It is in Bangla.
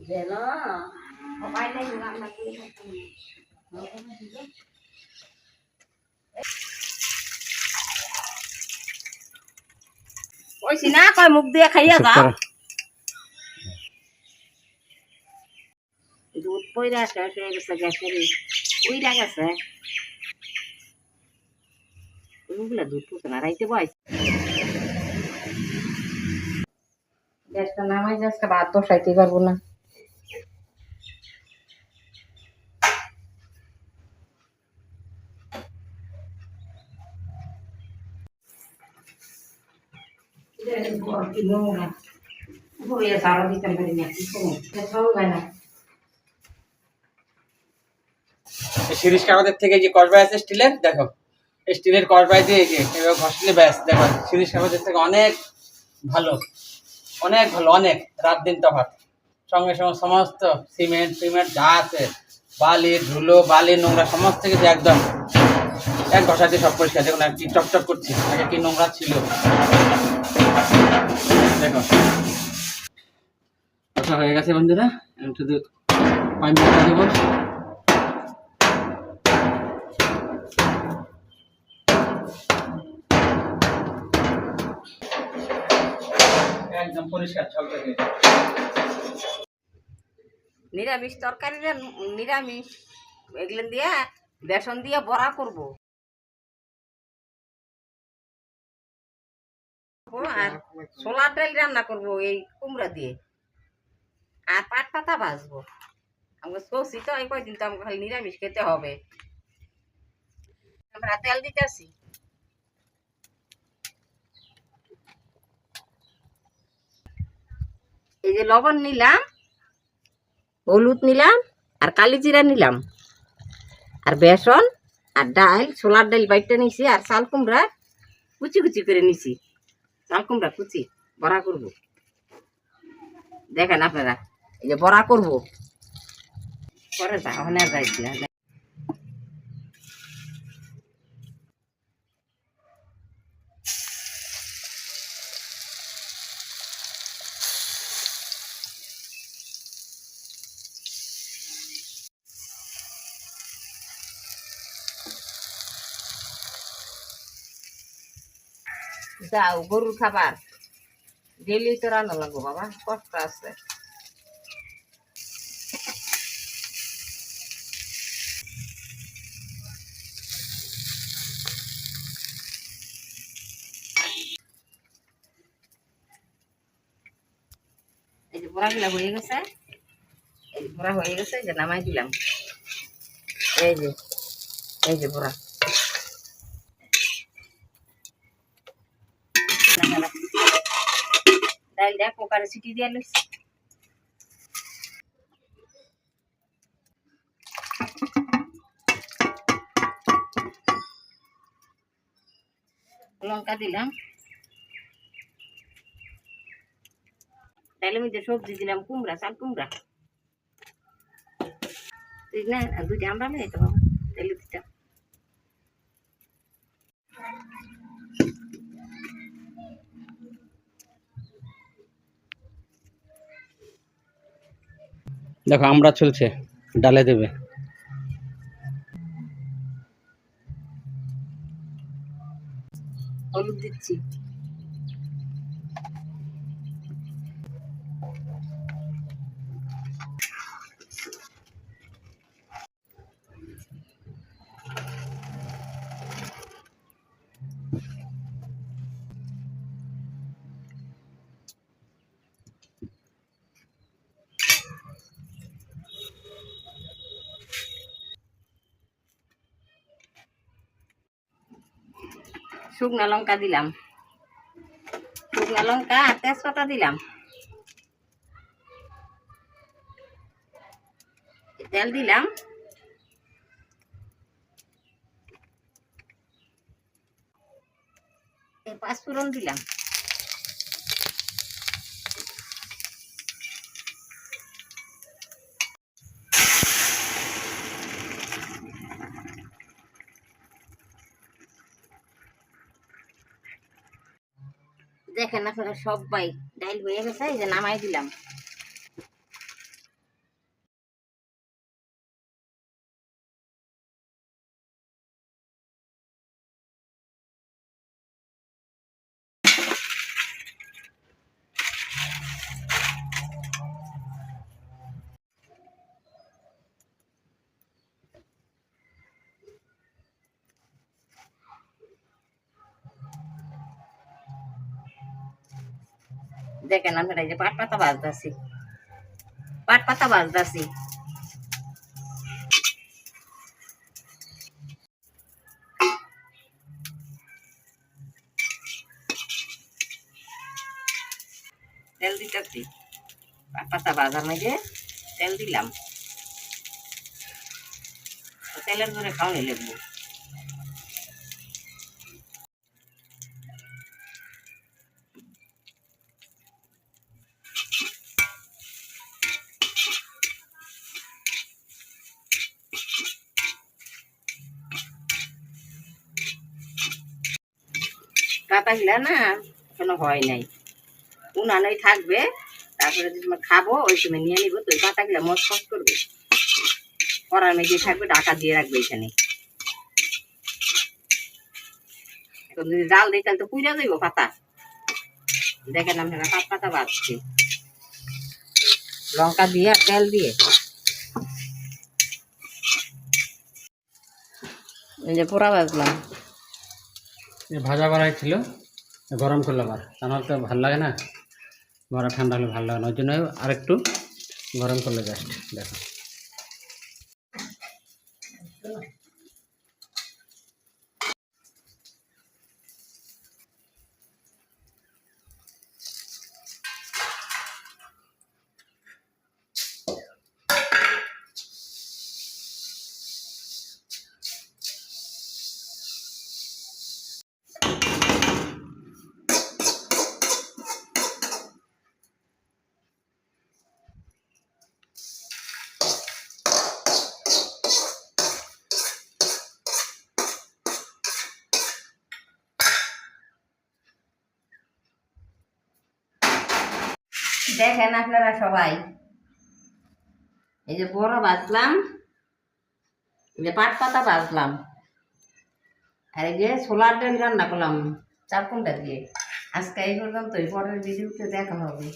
যেন সবাই নাই রান্না করে কইছি না কয় মুখ দিয়ে খাইয়া যা দুধ পয়রা শেষ হয়ে গেছে গ্যাসের উইরা গেছে ওগুলা দুধ পুষে না রাইতে বয়স গ্যাসটা নামাই যাচ্ছে ভাত বসাইতে পারবো না সারা দিতে পারি না না শিরিষ কাগজের থেকে যে কসবাই আছে স্টিলের, দেখো স্টিলের কসবাই দিয়ে এভাবে ঘষলে ব্যাস দেখো শিরিষ কাগজের থেকে অনেক ভালো, অনেক ভালো, অনেক রাত দিন তফাৎ। সঙ্গে সঙ্গে সমস্ত সিমেন্ট যা আছে, বালি ধুলো বালি নোংরা সমস্ত কিছু একদম এক ঘষাতে সব পরিষ্কার। দেখুন আর কি চকচক করছি, আগে কি নোংরা ছিল। দেখো ঘষা হয়ে গেছে বন্ধুরা, শুধু 5 মিনিট দেবো। একদম পরিষ্কার ঝকঝকে। নিরামিষ তরকারিটা নিরামিষ এগুলো দিয়া বেসন দিয়া বড়া করব আর ছোলার ডাল রান্না করব এই কুমড়া দিয়ে আর পাট পাতা ভাজবো। আমরা সবজি তো এই কয়দিন তো আমাকে খালি নিরামিষ খেতে হবে। আমরা তেল দিতেছি, এই যে লবণ নিলাম, হলুদ নিলাম আর কালি জিরা নিলাম আর বেসন আর ডাল, ছোলার ডাল বাইটটা নিছি আর চাল কুমড়া কুচি কুচি করে নিছি। চাল কুমড়া কুচি বড়া করব, দেখেন আপনারা এই যে বড়া করব পরে যা ওখানে যাইছি না। যাও গরুর খাবার ডেলি তো রান্না লাগবো বাবা, কষ্ট আছে। এই যে বড়া গুলা হয়ে গেছে, এই বড়া হয়ে গেছে, যে নামাই দিলাম। এই যে এই যে বড়া ডাল দেখ কুকারে সিটি দিয়ে লইছি। লঙ্কা দিলাম, ডালের মধ্যে সবজি দিলাম, কুমড়া চাল কুমড়া ঠিক না, আর দুইটা আমরা নেই তো বাবা ডালে দিতাম। দেখো আমরা চলছে, ডালে দেবে। হলুদ দিচ্ছি, শুকনা লঙ্কা দিলাম, শুকনা লঙ্কা আর তেজপাতা দিলাম, তেল দিলাম, পাঁচফোড়ন দিলাম, দেখেন আপনারা সবাই ডাইল হয়ে গেছে, এই যে নামাই দিলাম। দেখেন আমরা এই যে পাট পাতা ভাজতেছি, পাট পাতা ভাজতেছি। তেল দিতেছি, পাট পাতা ভাজার মধ্যে তেল দিলাম, তেলের জন্য খাওয়ানি লাগবো। কাঁটাগুলা না এখনো হয় নাই, উনানোই থাকবে, তারপরে যে তোমার খাবো ওই সময় নিয়ে নিবো, তো কাঁটাগুলা মচমচ করবে, কড়ার মেঝে থাকবে, ঢাকা দিয়ে রাখবে এখানে। এখন যদি জাল দিই তাহলে তো পুড়ে যাইব পাতা। দেখেন আপনারা পাট পাতা ভাজছি লঙ্কা দিয়ে আর তেল দিয়ে, এই যে পোড়া ভাজলাম। ভাজা করাই ছিল, গরম করলাম, আর তাহলে তো ভালো লাগে না, বড়া ঠান্ডা হলে ভালো লাগে না, ওই জন্য আরেকটু গরম করলে জাস্ট দেখো। দেখেন আপনারা সবাই, এই যে বড় ভাজলাম, এই যে পাট পাতা ভাজলাম, আর এই যে ছোলার ডাল রান্না করলাম 4 কোনটা দিয়ে। আজকে এই পর্যন্ত, পরের ভিডিওতে দেখা হবে।